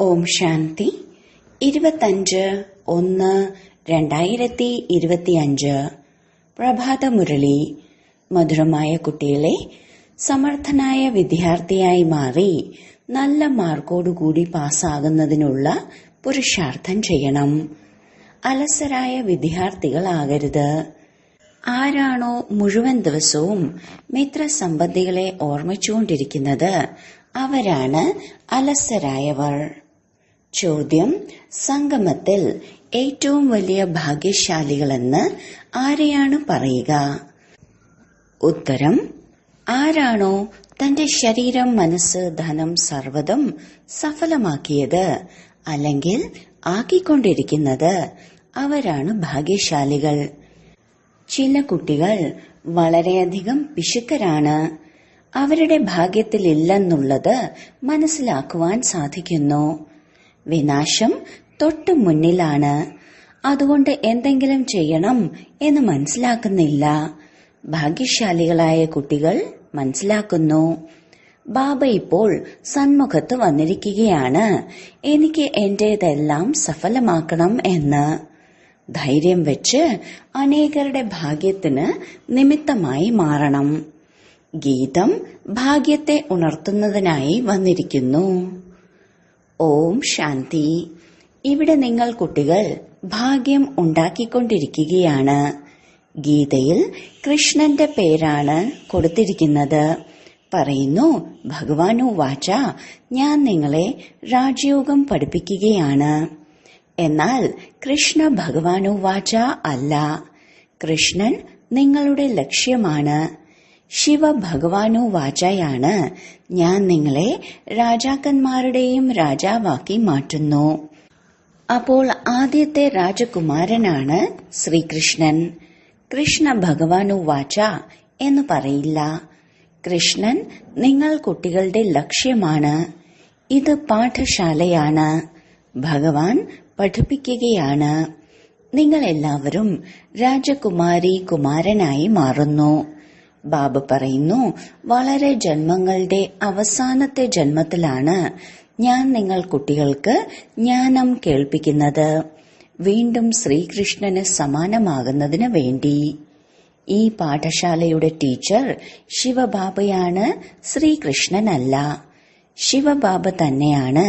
ഓം ശാന്തി 25/1/2025 പ്രഭാത മുരളി. മധുരമായ കുട്ടികളെ, സമർത്ഥനായ വിദ്യാർത്ഥിയായി മാറി നല്ല മാർക്കോടുകൂടി പാസ്സാകുന്നതിനുള്ള പുരുഷാർത്ഥം ചെയ്യണം. അലസരായ വിദ്യാർത്ഥികളാകരുത്. ആരാണോ മുഴുവൻ ദിവസവും മിത്രസമ്പത്തികളെ ഓർമ്മിച്ചുകൊണ്ടിരിക്കുന്നത് അവരാണ് അലസരായവർ. ചോദ്യം: സംഗമത്തിൽ ഏറ്റവും വലിയ ഭാഗ്യശാലികളെന്ന് ആരെയാണ് പറയുക? ഉത്തരം: ആരാണോ തന്റെ ശരീരം, മനസ്സ്, ധനം സർവ്വതും സഫലമാക്കിയത് അല്ലെങ്കിൽ ആക്കിക്കൊണ്ടിരിക്കുന്നത് അവരാണ് ഭാഗ്യശാലികൾ. ചില കുട്ടികൾ വളരെയധികം പിശുക്കരാണ്. അവരുടെ ഭാഗ്യത്തിലില്ലെന്നുള്ളത് മനസ്സിലാക്കുവാൻ സാധിക്കുന്നു. വിനാശം തൊട്ടു മുന്നിലാണ്. അതുകൊണ്ട് എന്തെങ്കിലും ചെയ്യണം എന്ന് മനസ്സിലാക്കുന്നില്ല. ഭാഗ്യശാലികളായ കുട്ടികൾ മനസ്സിലാക്കുന്നു, ബാബ ഇപ്പോൾ സന്മുഖത്ത് വന്നിരിക്കുകയാണ്, എനിക്ക് എന്റേതെല്ലാം സഫലമാക്കണം എന്ന്. ധൈര്യം വെച്ച് അനേകരുടെ ഭാഗ്യത്തിന് നിമിത്തമായി മാറണം. ഗീതം ഭാഗ്യത്തെ ഉണർത്തുന്നതിനായി വന്നിരിക്കുന്നു. ഓം ശാന്തി. ഇവിടെ നിങ്ങൾ കുട്ടികൾ ഭാഗ്യം ഉണ്ടാക്കിക്കൊണ്ടിരിക്കുകയാണ്. ഗീതയിൽ കൃഷ്ണന്റെ പേരാണ് കൊടുത്തിരിക്കുന്നത്. പറയുന്നു, ഭഗവാനു വാച, ഞാൻ നിങ്ങളെ രാജയോഗം പഠിപ്പിക്കുകയാണ്. എന്നാൽ കൃഷ്ണ ഭഗവാനു വാച അല്ല. കൃഷ്ണൻ നിങ്ങളുടെ ലക്ഷ്യമാണ്. ശിവ ഭഗവാനു വാചയാണ്, ഞാൻ നിങ്ങളെ രാജാക്കന്മാരുടെയും രാജാവാക്കി മാറ്റുന്നു. അപ്പോൾ ആദ്യത്തെ രാജകുമാരനാണ് ശ്രീകൃഷ്ണൻ. കൃഷ്ണ ഭഗവാനു വാച എന്ന് പറയില്ല. കൃഷ്ണൻ നിങ്ങൾ കുട്ടികളുടെ ലക്ഷ്യമാണ്. ഇത് പാഠശാലയാണ്. ഭഗവാൻ പഠിപ്പിക്കുകയാണ്. നിങ്ങൾ എല്ലാവരും രാജകുമാരി കുമാരനായി മാറുന്നു. ബാബ പറയുന്നു, വളരെ ജന്മങ്ങളുടെ അവസാനത്തെ ജന്മത്തിലാണ് ഞാൻ നിങ്ങൾ കുട്ടികൾക്ക് ജ്ഞാനം കേൾപ്പിക്കുന്നത്, വീണ്ടും ശ്രീകൃഷ്ണന് സമാനമാകുന്നതിന് വേണ്ടി. ഈ പാഠശാലയുടെ ടീച്ചർ ശിവബാബയാണ്, ശ്രീകൃഷ്ണനല്ല. ശിവബാബ തന്നെയാണ്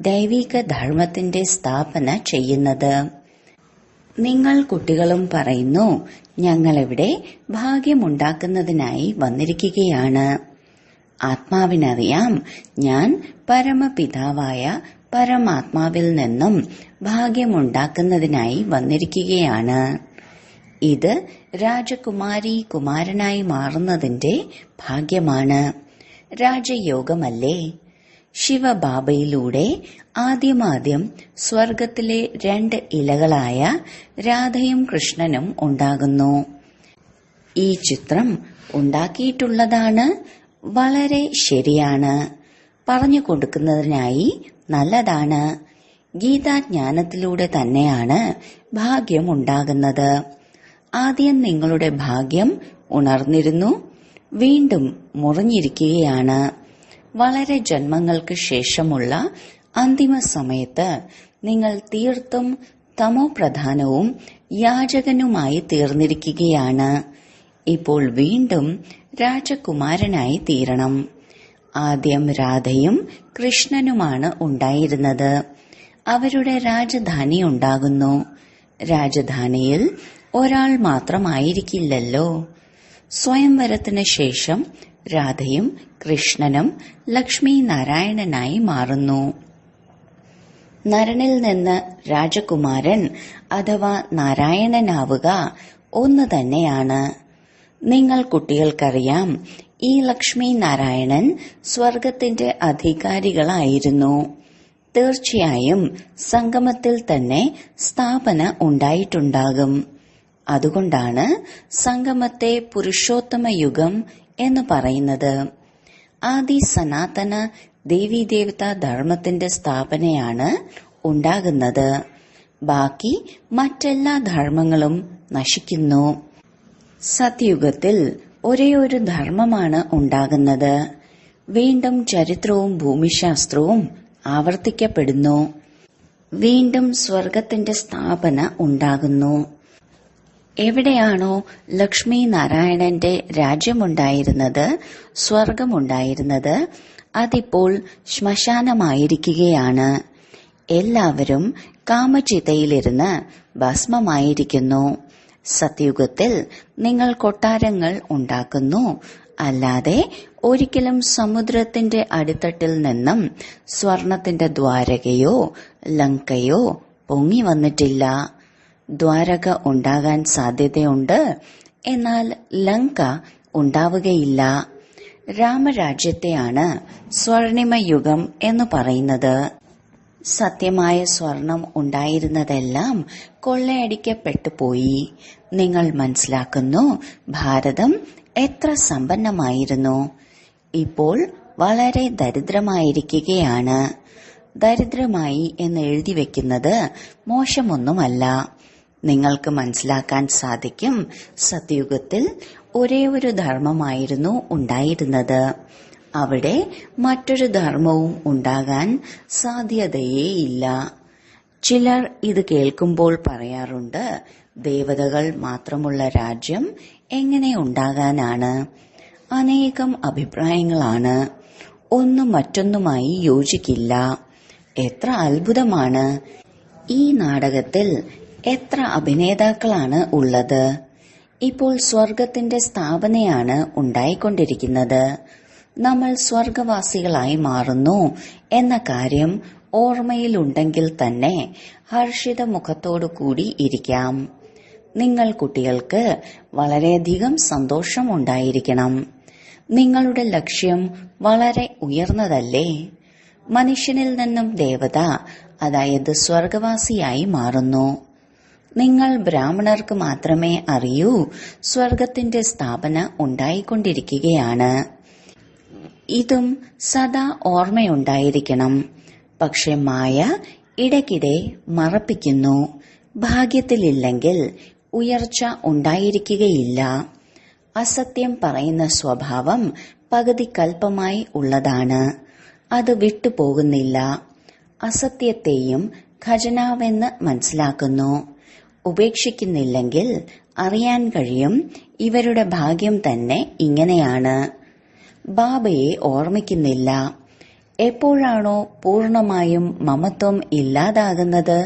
ദൈവിക ധർമ്മത്തിന്റെ സ്ഥാപന ചെയ്യുന്നത്. നിങ്ങൾ കുട്ടികളും പറയുന്നു, ഞങ്ങളിവിടെ ഭാഗ്യമുണ്ടാക്കുന്നതിനായി വന്നിരിക്കുകയാണ്. ആത്മാവിനറിയാം, ഞാൻ പരമപിതാവായ പരമാത്മാവിൽ നിന്നും ഭാഗ്യമുണ്ടാക്കുന്നതിനായി വന്നിരിക്കുകയാണ്. ഇത് രാജകുമാരി കുമാരനായി മാറുന്നതിന്റെ ഭാഗ്യമാണ്, രാജയോഗമല്ലേ. ശിവബാബയിലൂടെ ആദ്യമാദ്യം സ്വർഗത്തിലെ 2 ഇലകളായ രാധയും കൃഷ്ണനും ഉണ്ടാകുന്നു. ഈ ചിത്രം ഉണ്ടാക്കിയിട്ടുള്ളതാണ്. വളരെ ശരിയാണ്. പറഞ്ഞു കൊടുക്കുന്നതിനായി നല്ലതാണ്. ഗീതാജ്ഞാനത്തിലൂടെ തന്നെയാണ് ഭാഗ്യം ഉണ്ടാകുന്നത്. ആദ്യം നിങ്ങളുടെ ഭാഗ്യം ഉണർന്നിരുന്നു, വീണ്ടും മുറിഞ്ഞിരിക്കുകയാണ്. വളരെ ജന്മങ്ങൾക്ക് ശേഷമുള്ള അന്തിമ സമയത്ത് നിങ്ങൾ തീർത്തും തമോപ്രധാനവും യാചകനുമായി തീർന്നിരിക്കുകയാണ്. ഇപ്പോൾ വീണ്ടും രാജകുമാരനായി തീരണം. ആദ്യം രാധയും കൃഷ്ണനുമാണ് ഉണ്ടായിരുന്നത്. അവരുടെ രാജധാനി ഉണ്ടാകുന്നു. രാജധാനിയിൽ ഒരാൾ മാത്രമായിരിക്കില്ലല്ലോ. സ്വയംവരത്തിന് ശേഷം രാധയും കൃഷ്ണനും ലക്ഷ്മി നാരായണനായി മാറുന്നു. നരനിൽ നിന്ന് രാജകുമാരൻ അഥവാ നാരായണനാവുക ഒന്ന് തന്നെയാണ്. നിങ്ങൾ കുട്ടികൾക്കറിയാം, ഈ ലക്ഷ്മി നാരായണൻ സ്വർഗത്തിന്റെ അധികാരികളായിരുന്നു. തീർച്ചയായും സംഗമത്തിൽ തന്നെ സ്ഥാപന ഉണ്ടായിട്ടുണ്ടാകും. അതുകൊണ്ടാണ് സംഗമത്തെ പുരുഷോത്തമ യുഗം എന്ന് പറയുന്നത്. ആദി സനാതന ദേവീദേവതാ ധർമ്മത്തിന്റെ സ്ഥാപനയാണ് ഉണ്ടാകുന്നത്. ബാക്കി മറ്റെല്ലാ ധർമ്മങ്ങളും നശിക്കുന്നു. സത്യുഗത്തിൽ ഒരേയൊരു ധർമ്മമാണ് ഉണ്ടാകുന്നത്. വീണ്ടും ചരിത്രവും ഭൂമിശാസ്ത്രവും ആവർത്തിക്കപ്പെടുന്നു. വീണ്ടും സ്വർഗത്തിന്റെ സ്ഥാപന ഉണ്ടാകുന്നു. എവിടെയാണോ ലക്ഷ്മി നാരായണന്റെ രാജ്യമുണ്ടായിരുന്നത്, സ്വർഗമുണ്ടായിരുന്നത്, അതിപ്പോൾ ശ്മശാനമായിരിക്കുകയാണ്. എല്ലാവരും കാമചിതയിലിരുന്ന് ഭസ്മമായിരിക്കുന്നു. സത്യുഗത്തിൽ നിങ്ങൾ കൊട്ടാരങ്ങൾ ഉണ്ടാക്കുന്നു, അല്ലാതെ ഒരിക്കലും സമുദ്രത്തിന്റെ അടിത്തട്ടിൽ നിന്നും സ്വർണത്തിന്റെ ദ്വാരകയോ ലങ്കയോ പൊങ്ങി വന്നിട്ടില്ല. ദ്വാരക ഉണ്ടാകാൻ സാധ്യതയുണ്ട്, എന്നാൽ ലങ്ക ഉണ്ടാവുകയില്ല. രാമരാജ്യത്തെയാണ് സ്വർണിമയുഗം എന്ന് പറയുന്നത്. സത്യമായ സ്വർണം ഉണ്ടായിരുന്നതെല്ലാം കൊള്ളയടിക്കപ്പെട്ടു പോയി. നിങ്ങൾ മനസ്സിലാക്കുന്നു, ഭാരതം എത്ര സമ്പന്നമായിരുന്നു. ഇപ്പോൾ വളരെ ദരിദ്രമായിരിക്കുകയാണ്. ദരിദ്രമായി എന്ന് എഴുതി വെക്കുന്നത് മോശമൊന്നുമല്ല. നിങ്ങൾക്ക് മനസ്സിലാക്കാൻ സാധിക്കും, സത്യുഗത്തിൽ ഒരേ ഒരു ധർമ്മമായിരുന്നു ഉണ്ടായിരുന്നത്. അവിടെ മറ്റൊരു ധർമ്മവും ഉണ്ടാകാൻ സാധ്യതയേയില്ല. ചിലർ ഇത് കേൾക്കുമ്പോൾ പറയാറുണ്ട്, ദേവതകൾ മാത്രമുള്ള രാജ്യം എങ്ങനെ ഉണ്ടാകാനാണ്? അനേകം അഭിപ്രായങ്ങളാണ്. ഒന്നും മറ്റൊന്നുമായി യോജിക്കില്ല. എത്ര അത്ഭുതമാണ്! ഈ നാടകത്തിൽ എത്ര അഭിനേതാക്കളാണ് ഉള്ളത്. ഇപ്പോൾ സ്വർഗത്തിന്റെ സ്ഥാപനയാണ് ഉണ്ടായിക്കൊണ്ടിരിക്കുന്നത്. നമ്മൾ സ്വർഗവാസികളായി മാറുന്നു എന്ന കാര്യം ഓർമ്മയിലുണ്ടെങ്കിൽ തന്നെ ഹർഷിത മുഖത്തോടു കൂടി ഇരിക്കാം. നിങ്ങൾ കുട്ടികൾക്ക് വളരെയധികം സന്തോഷമുണ്ടായിരിക്കണം. നിങ്ങളുടെ ലക്ഷ്യം വളരെ ഉയർന്നതല്ലേ? മനുഷ്യനിൽ നിന്നും ദേവത, അതായത് സ്വർഗവാസിയായി മാറുന്നു. നിങ്ങൾ ബ്രാഹ്മണർക്ക് മാത്രമേ അറിയൂ, സ്വർഗത്തിന്റെ സ്ഥാപന ഉണ്ടായിക്കൊണ്ടിരിക്കുകയാണ്. ഇതും സദാ ഓർമ്മയുണ്ടായിരിക്കണം. പക്ഷെ മായ ഇടയ്ക്കിടെ മറപ്പിക്കുന്നു. ഭാഗ്യത്തിലില്ലെങ്കിൽ ഉയർച്ച ഉണ്ടായിരിക്കുകയില്ല. അസത്യം പറയുന്ന സ്വഭാവം പകുതി കൽപ്പമായി ഉള്ളതാണ്. അത് വിട്ടുപോകുന്നില്ല. അസത്യത്തെയും ഖജനാവെന്ന് മനസ്സിലാക്കുന്നു. ഉപേക്ഷിക്കുന്നില്ലെങ്കിൽ അറിയാൻ കഴിയും, ഇവരുടെ ഭാഗ്യം തന്നെ ഇങ്ങനെയാണ്. ബാബയെ ഓർമ്മിക്കുന്നില്ല. എപ്പോഴാണോ പൂർണമായും മമത്വം ഇല്ലാതാകുന്നത്,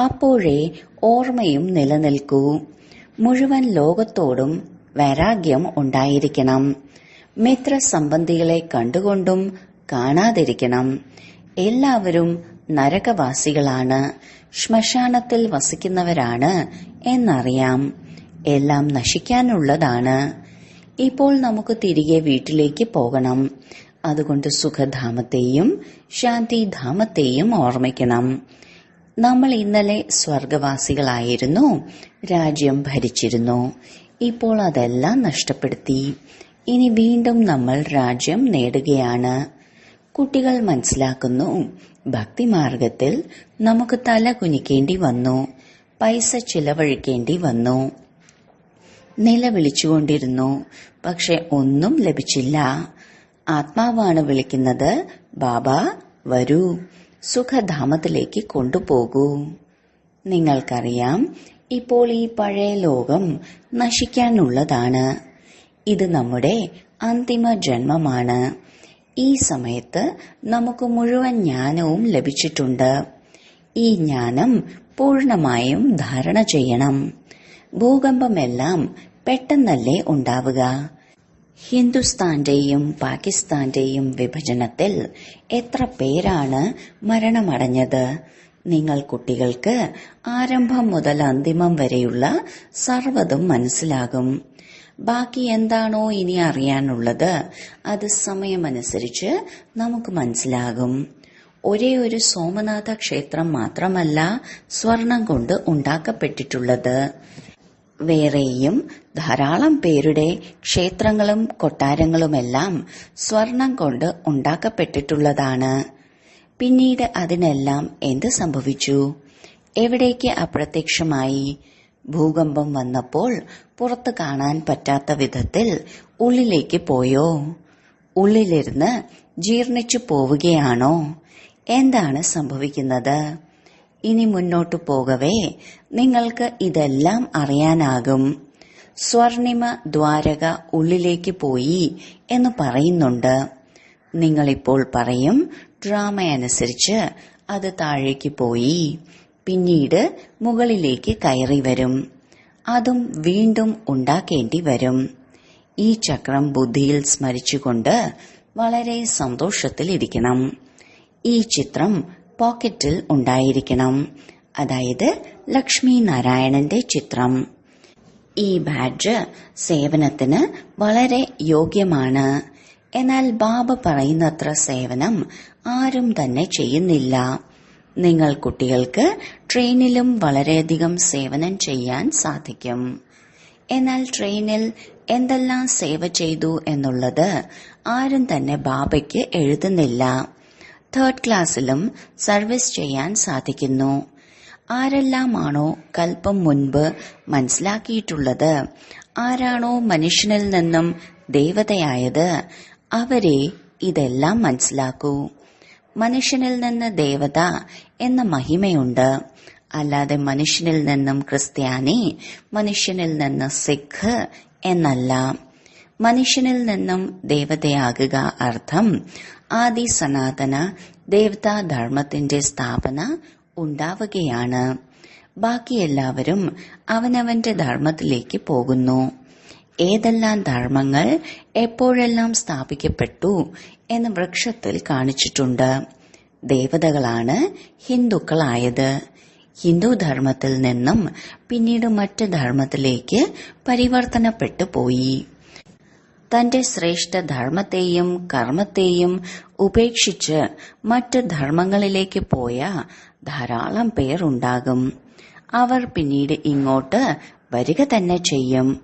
അപ്പോഴേ ഓർമ്മയും നിലനിൽക്കൂ. മുഴുവൻ ലോകത്തോടും വൈരാഗ്യം ഉണ്ടായിരിക്കണം. മിത്രസംബന്ധികളെ കണ്ടുകൊണ്ടും കാണാതിരിക്കണം. എല്ലാവരും നരകവാസികളാണ്, ശ്മശാനത്തിൽ വസിക്കുന്നവരാണ് എന്നറിയാം. എല്ലാം നശിക്കാനുള്ളതാണ്. ഇപ്പോൾ നമുക്ക് തിരികെ വീട്ടിലേക്ക് പോകണം. അതുകൊണ്ട് സുഖധാമത്തെയും ശാന്തിധാമത്തെയും ഓർമ്മിക്കണം. നമ്മൾ ഇന്നലെ സ്വർഗവാസികളായിരുന്നു, രാജ്യം ഭരിച്ചിരുന്നു. ഇപ്പോൾ അതെല്ലാം നഷ്ടപ്പെടുത്തി. ഇനി വീണ്ടും നമ്മൾ രാജ്യം നേടുകയാണ്. കുട്ടികൾ മനസ്സിലാക്കുന്നു, ഭക്തിമാർഗത്തിൽ നമുക്ക് തല കുനിക്കേണ്ടി വന്നു, പൈസ ചിലവഴിക്കേണ്ടി വന്നു. നിലവിളിച്ചുകൊണ്ടിരുന്നു, പക്ഷെ ഒന്നും ലഭിച്ചില്ല. ആത്മാവാണ് വിളിക്കുന്നത്, ബാബ വരൂ, സുഖധാമത്തിലേക്ക് കൊണ്ടുപോകൂ. നിങ്ങൾക്കറിയാം, ഇപ്പോൾ ഈ പഴയ ലോകം നശിക്കാനുള്ളതാണ്. ഇത് നമ്മുടെ അന്തിമ ജന്മമാണ്. ഈ സമയത്ത് നമുക്ക് മുഴുവൻ ജ്ഞാനവും ലഭിച്ചിട്ടുണ്ട്. ഈ ജ്ഞാനം പൂർണമായും ധാരണ ചെയ്യണം. ഭൂകമ്പമെല്ലാം പെട്ടെന്നല്ലേ ഉണ്ടാവുക? ഹിന്ദുസ്ഥാന്റെയും പാകിസ്ഥാന്റെയും വിഭജനത്തിൽ എത്ര പേരാണ് മരണമടഞ്ഞത്? നിങ്ങൾ കുട്ടികൾക്ക് ആരംഭം മുതൽ അന്തിമം വരെയുള്ള സർവ്വതും മനസ്സിലാകും. ബാക്കി എന്താണോ ഇനി അറിയാനുള്ളത്, അത് സമയമനുസരിച്ച് നമുക്ക് മനസ്സിലാകും. ഒരേ ഒരു സോമനാഥ ക്ഷേത്രം മാത്രമല്ല സ്വർണം കൊണ്ട് ഉണ്ടാക്കപ്പെട്ടിട്ടുള്ളത്. വേറെയും ധാരാളം പേരുടെ ക്ഷേത്രങ്ങളും കൊട്ടാരങ്ങളുമെല്ലാം സ്വർണം കൊണ്ട് ഉണ്ടാക്കപ്പെട്ടിട്ടുള്ളതാണ്. പിന്നീട് അതിനെല്ലാം എന്ത് സംഭവിച്ചു? എവിടേക്ക് അപ്രത്യക്ഷമായി? ഭൂകമ്പം വന്നപ്പോൾ പുറത്ത് കാണാൻ പറ്റാത്ത വിധത്തിൽ ഉള്ളിലേക്ക് പോയോ? ഉള്ളിലിരുന്ന് ജീർണിച്ചു പോവുകയാണോ? എന്താണ് സംഭവിക്കുന്നത്? ഇനി മുന്നോട്ടു പോകവേ നിങ്ങൾക്ക് ഇതെല്ലാം അറിയാനാകും. സ്വർണിമ ദ്വാരക ഉള്ളിലേക്ക് പോയി എന്ന് പറയുന്നുണ്ട്. നിങ്ങളിപ്പോൾ പറയും, ഡ്രാമയനുസരിച്ച് അത് താഴേക്ക് പോയി, പിന്നീട് മുകളിലേക്ക് കയറി വരും. അതും വീണ്ടും ഉണ്ടാക്കേണ്ടി വരും. ഈ ചക്രം ബുദ്ധിയിൽ സ്മരിച്ചുകൊണ്ട് വളരെ സന്തോഷത്തിലിരിക്കണം. ഈ ചിത്രം പോക്കറ്റിൽ ഉണ്ടായിരിക്കണം. അതായത് ലക്ഷ്മി നാരായണന്റെ ചിത്രം. ഈ ബാഡ്ജ് സേവനത്തിന് വളരെ യോഗ്യമാണ്. എന്നാൽ ബാബ പറയുന്നത്ര സേവനം ആരും തന്നെ ചെയ്യുന്നില്ല. നിങ്ങൾ കുട്ടികൾക്ക് ട്രെയിനിലും വളരെയധികം സേവനം ചെയ്യാൻ സാധിക്കും. എന്നാൽ ട്രെയിനിൽ എന്തെല്ലാം സേവ ചെയ്തു എന്നുള്ളത് ആരും തന്നെ ബാബയ്ക്ക് എഴുതുന്നില്ല. 3rd ക്ലാസ്സിലും സർവീസ് ചെയ്യാൻ സാധിക്കുന്നു. ആരെല്ലാമാണോ കൽപ്പം മുൻപ് മനസ്സിലാക്കിയിട്ടുള്ളത്, ആരാണോ മനുഷ്യനിൽ നിന്നും ദേവതയായത്, അവരെ ഇതെല്ലാം മനസ്സിലാക്കൂ. മനുഷ്യനിൽ നിന്ന് ദേവത എന്ന മഹിമയുണ്ട്. അല്ലാതെ മനുഷ്യനിൽ നിന്നും ക്രിസ്ത്യാനി, മനുഷ്യനിൽ നിന്ന് സിഖ് എന്നല്ല. മനുഷ്യനിൽ നിന്നും ദേവതയാകുക അർത്ഥം ആദി സനാതന ദേവതാധർമ്മത്തിന്റെ സ്ഥാപന ഉണ്ടാവുകയാണ്. ബാക്കി എല്ലാവരും അവനവന്റെ ധർമ്മത്തിലേക്ക് പോകുന്നു. ഏതെല്ലാം ധർമ്മങ്ങൾ എപ്പോഴെല്ലാം സ്ഥാപിക്കപ്പെട്ടു എന്ന് വൃക്ഷത്തിൽ കാണിച്ചിട്ടുണ്ട്. ദേവതകളാണ് ഹിന്ദുക്കളായത്. ഹിന്ദു ധർമ്മത്തിൽ നിന്നും പിന്നീട് മറ്റ് ധർമ്മത്തിലേക്ക് പരിവർത്തനപ്പെട്ടു പോയി. തന്റെ ശ്രേഷ്ഠ ധർമ്മത്തെയും കർമ്മത്തെയും ഉപേക്ഷിച്ച് മറ്റ് ധർമ്മങ്ങളിലേക്ക് പോയ ധാരാളം പേർ ഉണ്ടാകും. അവർ പിന്നീട് ഇങ്ങോട്ട് വരിക തന്നെ ചെയ്യും.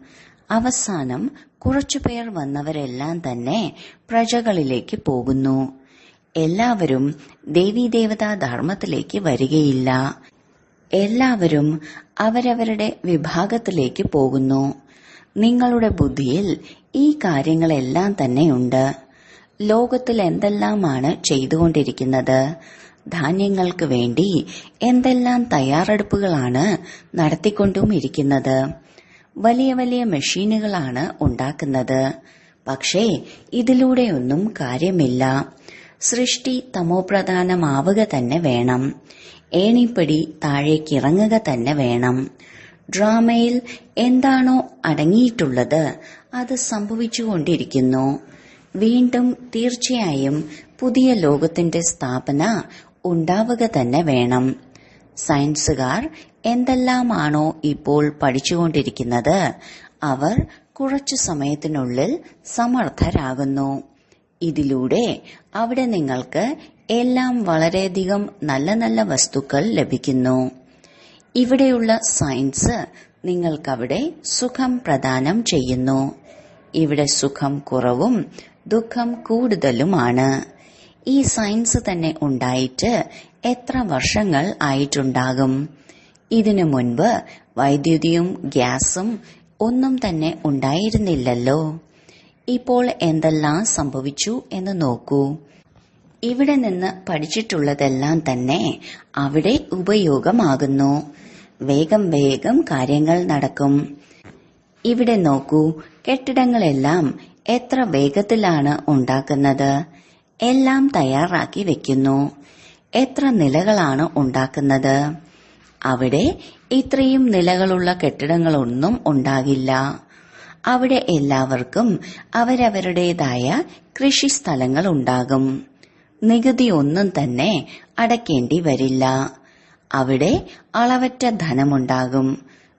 അവസാനം കുറച്ചുപേർ വന്നവരെല്ലാം തന്നെ പ്രജകളിലേക്ക് പോകുന്നു. എല്ലാവരും ദേവീദേവതാ ധർമ്മത്തിലേക്ക് വരികയില്ല. എല്ലാവരും അവരവരുടെ വിഭാഗത്തിലേക്ക് പോകുന്നു. നിങ്ങളുടെ ബുദ്ധിയിൽ ഈ കാര്യങ്ങളെല്ലാം തന്നെയുണ്ട്. ലോകത്തിൽ എന്തെല്ലാമാണ് ചെയ്തുകൊണ്ടിരിക്കുന്നത്, ധാന്യങ്ങൾക്ക് വേണ്ടി എന്തെല്ലാം തയ്യാറെടുപ്പുകളാണ് നടത്തിക്കൊണ്ടുമിരിക്കുന്നത്. വലിയ വലിയ മെഷീനുകളാണ് ഉണ്ടാക്കുന്നത്. പക്ഷേ ഇതിലൂടെയൊന്നും കാര്യമില്ല. സൃഷ്ടി തമോപ്രധാനമാവുക തന്നെ വേണം. ഏണിപ്പടി താഴേക്കിറങ്ങുക തന്നെ വേണം. ഡ്രാമയിൽ എന്താണോ അടങ്ങിയിട്ടുള്ളത് അത് സംഭവിച്ചുകൊണ്ടിരിക്കുന്നു. വീണ്ടും തീർച്ചയായും പുതിയ ലോകത്തിന്റെ സ്ഥാപന ഉണ്ടാവുക തന്നെ വേണം. സയൻസുകാർ എന്തെല്ലാമാണോ ഇപ്പോൾ പഠിച്ചുകൊണ്ടിരിക്കുന്നത് അവർ കുറച്ചു സമയത്തിനുള്ളിൽ സമർത്ഥരാകുന്നു. ഇതിലൂടെ അവിടെ നിങ്ങൾക്ക് എല്ലാം വളരെയധികം നല്ല നല്ല വസ്തുക്കൾ ലഭിക്കുന്നു. ഇവിടെയുള്ള സയൻസ് നിങ്ങൾക്കവിടെ സുഖം പ്രദാനം ചെയ്യുന്നു. ഇവിടെ സുഖം കുറവും ദുഃഖം കൂടുതലുമാണ്. ഈ സയൻസ് തന്നെ ഉണ്ടായിട്ട് എത്ര വർഷങ്ങൾ ആയിട്ടുണ്ടാകും? ഇതിനു മുൻപ് വൈദ്യുതിയും ഗ്യാസും ഒന്നും തന്നെ ഉണ്ടായിരുന്നില്ലല്ലോ. ഇപ്പോൾ എന്തെല്ലാം സംഭവിച്ചു എന്ന് നോക്കൂ. ഇവിടെ നിന്ന് പഠിച്ചിട്ടുള്ളതെല്ലാം തന്നെ അവിടെ ഉപയോഗമാകുന്നു. വേഗം വേഗം കാര്യങ്ങൾ നടക്കും. ഇവിടെ നോക്കൂ, കെട്ടിടങ്ങളെല്ലാം എത്ര വേഗത്തിലാണ് ഉണ്ടാക്കുന്നത്. എല്ലാം തയ്യാറാക്കി വെക്കുന്നു. എത്ര നിലകളാണ് ഉണ്ടാക്കുന്നത്. അവിടെ ഇത്രയും നിലകളുള്ള കെട്ടിടങ്ങളൊന്നും ഉണ്ടാകില്ല. അവിടെ എല്ലാവർക്കും അവരവരുടേതായ കൃഷിസ്ഥലങ്ങൾ ഉണ്ടാകും. നികുതി ഒന്നും തന്നെ അടയ്ക്കേണ്ടി വരില്ല. അവിടെ അളവറ്റ ധനമുണ്ടാകും.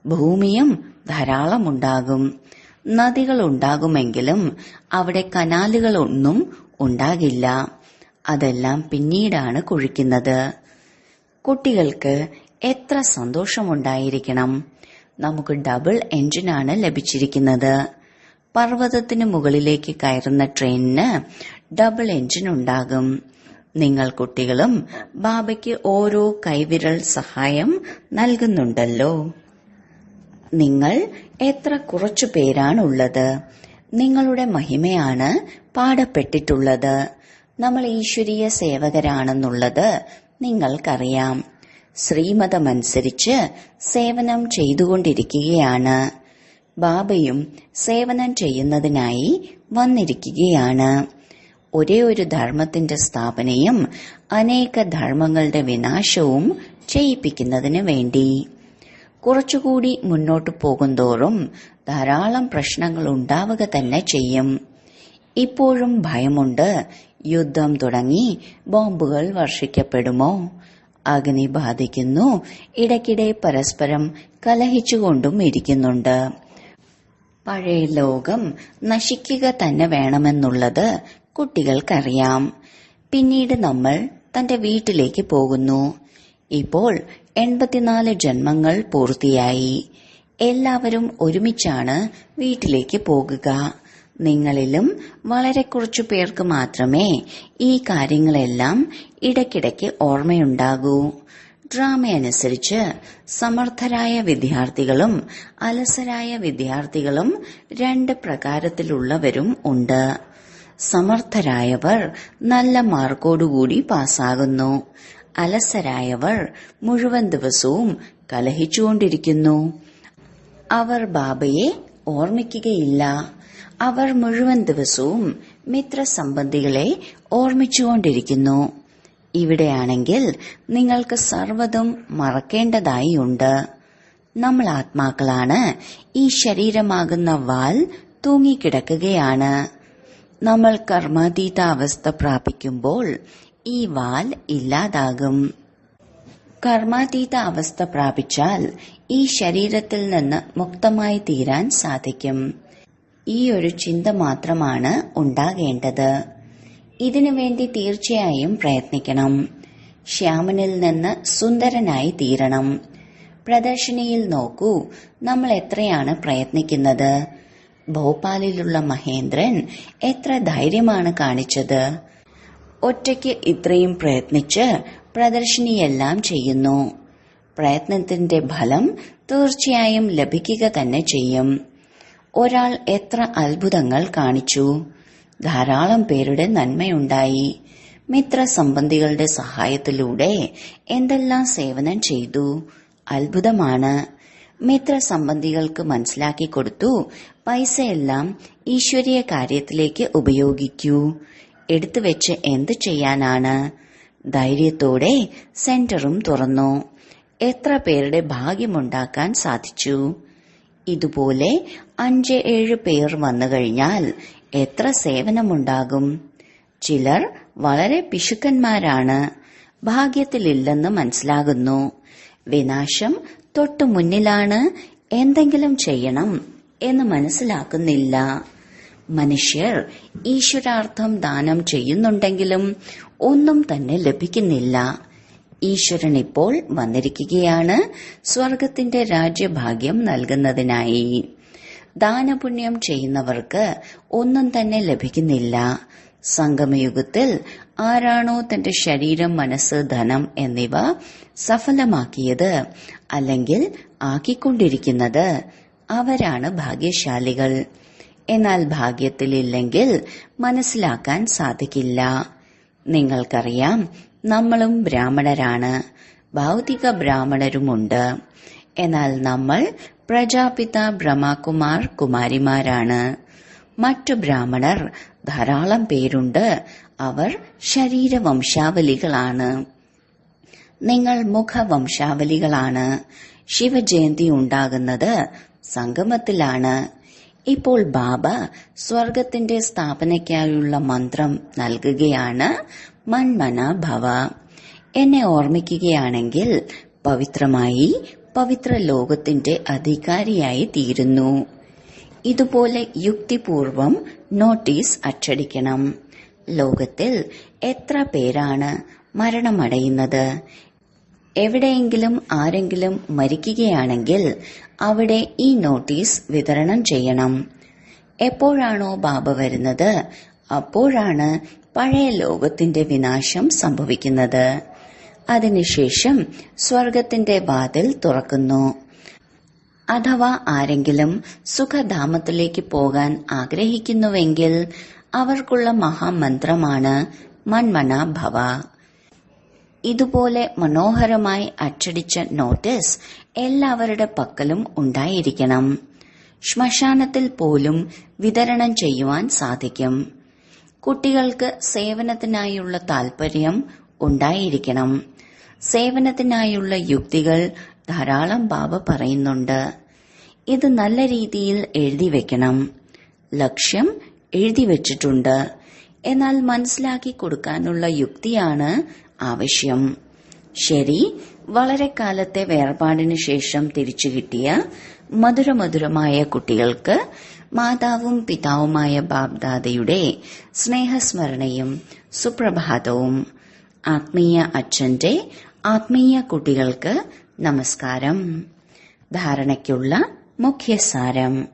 ഭൂമിയും ധാരാളമുണ്ടാകും. നദികൾ ഉണ്ടാകുമെങ്കിലും അവിടെ കനാലുകളൊന്നും ഉണ്ടാകില്ല. അതെല്ലാം പിന്നീടാണ് കുഴിക്കുന്നത്. കുട്ടികൾക്ക് എത്ര സന്തോഷമുണ്ടായിരിക്കണം. നമുക്ക് ഡബിൾ എഞ്ചിനാണ് ലഭിച്ചിരിക്കുന്നത്. പർവ്വതത്തിന് മുകളിലേക്ക് കയറുന്ന ട്രെയിനിന് ഡബിൾ എഞ്ചിൻ ഉണ്ടാകും. നിങ്ങൾ കുട്ടികളും ബാബയ്ക്ക് ഓരോ കൈവിരൽ സഹായം നൽകുന്നുണ്ടല്ലോ. നിങ്ങൾ എത്ര കുറച്ചു പേരാണുള്ളത്. നിങ്ങളുടെ മഹിമയാണ് പാടപ്പെട്ടിട്ടുള്ളത്. നമ്മൾ ഈശ്വരീയ സേവകരാണെന്നുള്ളത് നിങ്ങൾക്കറിയാം. ശ്രീമതമനുസരിച്ച് സേവനം ചെയ്തുകൊണ്ടിരിക്കുകയാണ്. ബാബയും സേവനം ചെയ്യുന്നതിനായി വന്നിരിക്കുകയാണ്. ഒരേ ഒരു ധർമ്മത്തിന്റെ സ്ഥാപനയും അനേക ധർമ്മങ്ങളുടെ വിനാശവും ചെയ്യിപ്പിക്കുന്നതിന് വേണ്ടി. കുറച്ചുകൂടി മുന്നോട്ടു പോകുന്തോറും ധാരാളം പ്രശ്നങ്ങൾ ഉണ്ടാവുക തന്നെ ചെയ്യും. ഇപ്പോഴും ഭയമുണ്ട്. യുദ്ധം തുടങ്ങി ബോംബുകൾ വർഷിക്കപ്പെടുമോ? അഗ്നി ബാധിക്കുന്നു. ഇടയ്ക്കിടെ പരസ്പരം കലഹിച്ചുകൊണ്ടും ഇരിക്കുന്നുണ്ട്. പഴയ ലോകം നശിക്കുക തന്നെ വേണമെന്നുള്ളത് കുട്ടികൾക്കറിയാം. പിന്നീട് നമ്മൾ തന്റെ വീട്ടിലേക്ക് പോകുന്നു. ഇപ്പോൾ 84 ജന്മങ്ങൾ പൂർത്തിയായി. എല്ലാവരും ഒരുമിച്ചാണ് വീട്ടിലേക്ക് പോകുക. നിങ്ങളിലും വളരെ കുറച്ചു പേർക്ക് മാത്രമേ ഈ കാര്യങ്ങളെല്ലാം ഇടയ്ക്കിടയ്ക്ക് ഓർമ്മയുണ്ടാകൂ. ഡ്രാമയനുസരിച്ച് സമർത്ഥരായ വിദ്യാർത്ഥികളും അലസരായ വിദ്യാർത്ഥികളും 2 പ്രകാരത്തിലുള്ളവരും ഉണ്ട്. സമർത്ഥരായവർ നല്ല മാർക്കോടുകൂടി പാസ്സാകുന്നു. അലസരായവർ മുഴുവൻ ദിവസവും കലഹിച്ചുകൊണ്ടിരിക്കുന്നു. അവർ ബാബയെ ഓർമ്മിക്കുകയില്ല. അവർ മുഴുവൻ ദിവസവും മിത്രസംബന്ധികളെ ഓർമ്മിച്ചുകൊണ്ടിരിക്കുന്നു. ഇവിടെയാണെങ്കിൽ നിങ്ങൾക്ക് സർവ്വതും മറക്കേണ്ടതായി ഉണ്ട്. നമ്മൾ ആത്മാക്കളാണ്. ഈ ശരീരമാകുന്ന വാൽ തൂങ്ങിക്കിടക്കുകയാണ്. നമ്മൾ കർമാതീത അവസ്ഥ പ്രാപിക്കുമ്പോൾ ഈ വാൽ ഇല്ലാതാകും. കർമാതീത അവസ്ഥ പ്രാപിച്ചാൽ ഈ ശരീരത്തിൽ നിന്ന് മുക്തമായി തീരാൻ സാധിക്കും. ഈ ഒരു ചിന്ത മാത്രമാണ് ഉണ്ടാകേണ്ടത്. ഇതിനുവേണ്ടി തീർച്ചയായും പ്രയത്നിക്കണം. ശ്യാമനിൽ നിന്ന് സുന്ദരനായി തീരണം. പ്രദർശനിയിൽ നോക്കൂ, നമ്മൾ എത്രയാണ് പ്രയത്നിക്കുന്നത്. ഭോപ്പാലിലുള്ള മഹേന്ദ്രൻ എത്ര ധൈര്യമാണ് കാണിച്ചത്. ഒറ്റയ്ക്ക് ഇത്രയും പ്രയത്നിച്ച് പ്രദർശനിയെല്ലാം ചെയ്യുന്നു. പ്രയത്നത്തിന്റെ ഫലം തീർച്ചയായും ലഭിക്കുക തന്നെ ചെയ്യും. ഒരാൾ എത്ര അത്ഭുതങ്ങൾ കാണിച്ചു. ധാരാളം പേരുടെ നന്മയുണ്ടായി. മിത്രസംബന്ധികളുടെ സഹായത്തിലൂടെ എന്തെല്ലാം സേവനം ചെയ്തു. അത്ഭുതമാണ്. മിത്രസംബന്ധികൾക്ക് മനസ്സിലാക്കി കൊടുത്തു, പൈസയെല്ലാം ഈശ്വരീയ കാര്യത്തിലേക്ക് ഉപയോഗിക്കൂ. എടുത്തുവെച്ച് എന്ത് ചെയ്യാനാണ്? ധൈര്യത്തോടെ സെന്ററും തുറന്നു. എത്ര പേരുടെ ഭാഗ്യമുണ്ടാക്കാൻ സാധിച്ചു. ഇതുപോലെ 5-7 പേർ വന്നു കഴിഞ്ഞാൽ എത്ര സേവനമുണ്ടാകും. ചിലർ വളരെ പിശുക്കന്മാരാണ്. ഭാഗ്യത്തിലില്ലെന്ന് മനസ്സിലാകുന്നു. വിനാശം തൊട്ടു മുന്നിലാണ്. എന്തെങ്കിലും ചെയ്യണം എന്ന് മനസ്സിലാക്കുന്നില്ല. മനുഷ്യർ ഈശ്വരാർത്ഥം ദാനം ചെയ്യുന്നുണ്ടെങ്കിലും ഒന്നും തന്നെ ലഭിക്കുന്നില്ല. ഈശ്വരൻ ഇപ്പോൾ വന്നിരിക്കുകയാണ് സ്വർഗത്തിന്റെ രാജ്യഭാഗ്യം നൽകുന്നതിനായി. ദാനപുണ്യം ചെയ്യുന്നവർക്ക് ഒന്നും തന്നെ ലഭിക്കുന്നില്ല. സംഗമയുഗത്തിൽ ആരാണോ തന്റെ ശരീരം, മനസ്സ്, ധനം എന്നിവ സഫലമാക്കിയത് അല്ലെങ്കിൽ ആക്കിക്കൊണ്ടിരിക്കുന്നത് അവരാണ് ഭാഗ്യശാലികൾ. എന്നാൽ ഭാഗ്യത്തിലില്ലെങ്കിൽ മനസ്സിലാക്കാൻ സാധിക്കില്ല. നിങ്ങൾക്കറിയാം, നമ്മളും ബ്രാഹ്മണരാണ്. ഭൗതിക ബ്രാഹ്മണരുമുണ്ട്. എന്നാൽ നമ്മൾ പ്രജാപിത ബ്രഹ്മകുമാർ കുമാരിമാരാണ്. മറ്റു ബ്രാഹ്മണർ ധാരാളം പേരുണ്ട്. അവർ ശരീരവംശാവലികളാണ്. നിങ്ങൾ മുഖവംശാവലികളാണ്. ശിവജയന്തി ഉണ്ടാകുന്നത് സംഗമത്തിലാണ്. ഇപ്പോൾ ബാബ സ്വർഗത്തിന്റെ സ്ഥാപനയ്ക്കായുള്ള മന്ത്രം നൽകുകയാണ്. മന്മന ഭവ. എന്നെ ഓർമ്മിക്കുകയാണെങ്കിൽ പവിത്രമായി പവിത്ര ലോകത്തിന്റെ അധികാരിയായി തീരുന്നു. ഇതുപോലെ യുക്തിപൂർവം നോട്ടീസ് അച്ചടിക്കണം. ലോകത്തിൽ എത്ര പേരാണ് മരണമടയുന്നത്? എവിടെയെങ്കിലും ആരെങ്കിലും മരിക്കുകയാണെങ്കിൽ അവിടെ ഈ നോട്ടീസ് വിതരണം ചെയ്യണം. എപ്പോഴാണോ ബാബ വരുന്നത് അപ്പോഴാണ് പഴയ ലോകത്തിന്റെ വിനാശം സംഭവിക്കുന്നത്. അതിനുശേഷം സ്വർഗത്തിന്റെ വാതിൽ തുറക്കുന്നു. അഥവാ ആരെങ്കിലും സുഖധാമത്തിലേക്ക് പോകാൻ ആഗ്രഹിക്കുന്നുവെങ്കിൽ അവർക്കുള്ള മഹാമന്ത്രമാണ് മന്മന ഭവ. ഇതുപോലെ മനോഹരമായി അച്ചടിച്ച നോട്ടീസ് എല്ലാവരുടെ പക്കലും ഉണ്ടായിരിക്കണം. ശ്മശാനത്തിൽ പോലും വിതരണം ചെയ്യുവാൻ സാധിക്കും. കുട്ടികൾക്ക് സേവനത്തിനായുള്ള താൽപര്യം ഉണ്ടായിരിക്കണം. സേവനത്തിനായുള്ള യുക്തികൾ ധാരാളം ബാബ പറയുന്നുണ്ട്. ഇത് നല്ല രീതിയിൽ എഴുതി വെക്കണം. ലക്ഷ്യം എഴുതി വെച്ചിട്ടുണ്ട്. എന്നാൽ മനസ്സിലാക്കി കൊടുക്കാനുള്ള യുക്തിയാണ് ആവശ്യം. ശരി, വളരെ കാലത്തെ വേർപാടിനു ശേഷം തിരിച്ചു കിട്ടിയ മധുരമധുരമായ കുട്ടികൾക്ക് മാതാവും പിതാവുമായ ബാബ്ദാദയുടെ സ്നേഹസ്മരണയും സുപ്രഭാതവും. ആത്മീയ അച്ഛന്റെ ആത്മീയ കുട്ടികൾക്ക് നമസ്കാരം. ധാരണയ്ക്കുള്ള മുഖ്യസാരം.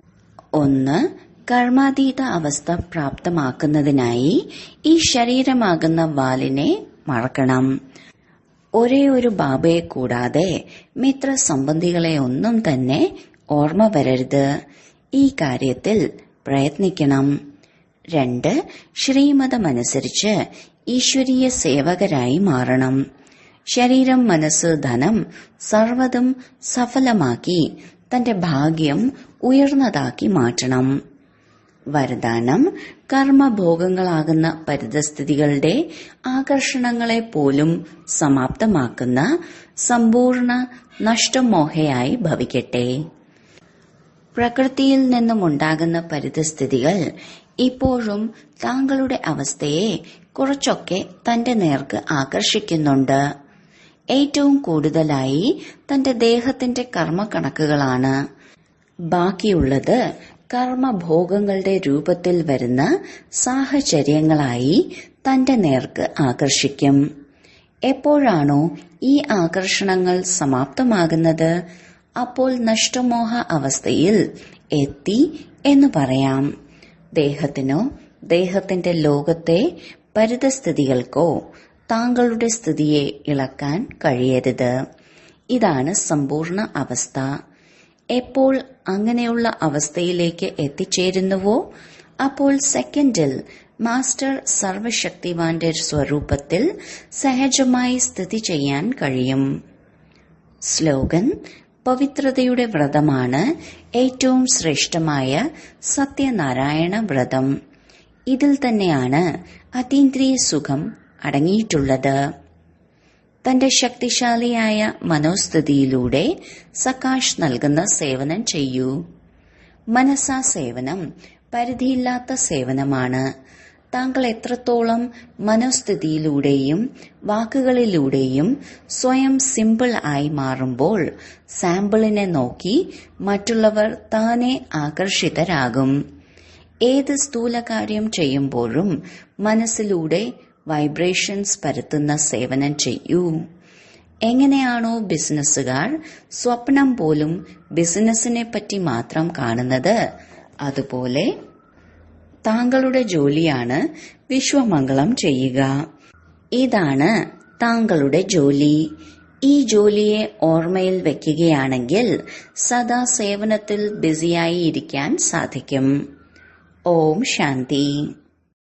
1. കർമാതീത അവസ്ഥ പ്രാപ്തമാക്കുന്നതിനായി ഈ ശരീരമാകുന്ന വാലിനെ മറക്കണം. ഒരേ ഒരു ബാബയെ കൂടാതെ മിത്രസംബന്ധികളെ ഒന്നും തന്നെ ഓർമ്മ വരരുത്. ഈ കാര്യത്തിൽ പ്രയത്നിക്കണം. 2. ശ്രീമതമനുസരിച്ച് ഈശ്വരീയ സേവകരായി മാറണം. ശരീരം, മനസ്സ്, ധനം സർവ്വതും സഫലമാക്കി തന്റെ ഭാഗ്യം ഉയർന്നതാക്കി മാറ്റണം. വരദാനം. കർമ്മഭോഗങ്ങളാകുന്ന പരിതസ്ഥിതികളുടെ ആകർഷണങ്ങളെ പോലും സമാപ്തമാക്കുന്ന സമ്പൂർണ്ണ നഷ്ടമോഹയായി ഭവിക്കട്ടെ. പ്രകൃതിയിൽ നിന്നുമുണ്ടാകുന്ന പരിതസ്ഥിതികൾ ഇപ്പോഴും താങ്കളുടെ അവസ്ഥയെ കുറച്ചൊക്കെ തന്റെ നേർക്ക് ആകർഷിക്കുന്നുണ്ട്. ഏറ്റവും കൂടുതലായി തന്റെ ദേഹത്തിന്റെ കർമ്മക്കണക്കുകളാണ്. ബാക്കിയുള്ളത് കർമ്മഭോഗങ്ങളുടെ രൂപത്തിൽ വരുന്ന സാഹചര്യങ്ങളായി തന്റെ നേർക്ക് ആകർഷിക്കും. എപ്പോഴാണോ ഈ ആകർഷണങ്ങൾ സമാപ്തമാകുന്നത്, അപ്പോൾ നഷ്ടമോഹ അവസ്ഥയിൽ എത്തി എന്ന് പറയാം. ദേഹത്തിനോ ദേഹത്തിന്റെ ലോകത്തെ പരിതസ്ഥിതികൾക്കോ താങ്കളുടെ സ്ഥിതിയെ ഇളക്കാൻ കഴിയരുത്. ഇതാണ് സമ്പൂർണ്ണ അവസ്ഥ. എപ്പോൾ അങ്ങനെയുള്ള അവസ്ഥയിലേക്ക് എത്തിച്ചേരുന്നുവോ അപ്പോൾ സെക്കൻഡിൽ മാസ്റ്റർ സർവശക്തിവാന്റെ സ്വരൂപത്തിൽ സഹജമായി സ്ഥിതി ചെയ്യാൻ കഴിയും. സ്ലോഗൻ. പവിത്രതയുടെ വ്രതമാണ് ഏറ്റവും ശ്രേഷ്ഠമായ സത്യനാരായണ വ്രതം. ഇതിൽ തന്നെയാണ് അതീന്ദ്രിയ സുഖം അടങ്ങിയിട്ടുള്ളത്. തന്റെ ശക്തിശാലിയായ മനോസ്ഥിതിയിലൂടെ സകാശ് നൽകുന്ന സേവനം ചെയ്യൂ. മനസാ സേവനം പരിധിയില്ലാത്ത സേവനമാണ്. താങ്കൾ എത്രത്തോളം മനോസ്ഥിതിയിലൂടെയും വാക്കുകളിലൂടെയും സ്വയം സിമ്പിൾ ആയി മാറുമ്പോൾ സാമ്പിളിനെ നോക്കി മറ്റുള്ളവർ താനെ ആകർഷിതരാകും. ഏത് സ്ഥൂലകാര്യം ചെയ്യുമ്പോഴും മനസ്സിലൂടെ വൈബ്രേഷൻസ് പരത്തുന്ന സേവനം ചെയ്യൂ. എങ്ങനെയാണോ ബിസിനസ്സുകാർ സ്വപ്നം പോലും ബിസിനസിനെ പറ്റി മാത്രം കാണുന്നത്, അതുപോലെ താങ്കളുടെ ജോലിയാണ് വിശ്വമംഗളം ചെയ്യുക. ഇതാണ് താങ്കളുടെ ജോലി. ഈ ജോലിയെ ഓർമ്മയിൽ വെക്കുകയാണെങ്കിൽ സദാ സേവനത്തിൽ ബിസിയായി ഇരിക്കാൻ സാധിക്കും. ഓം ശാന്തി.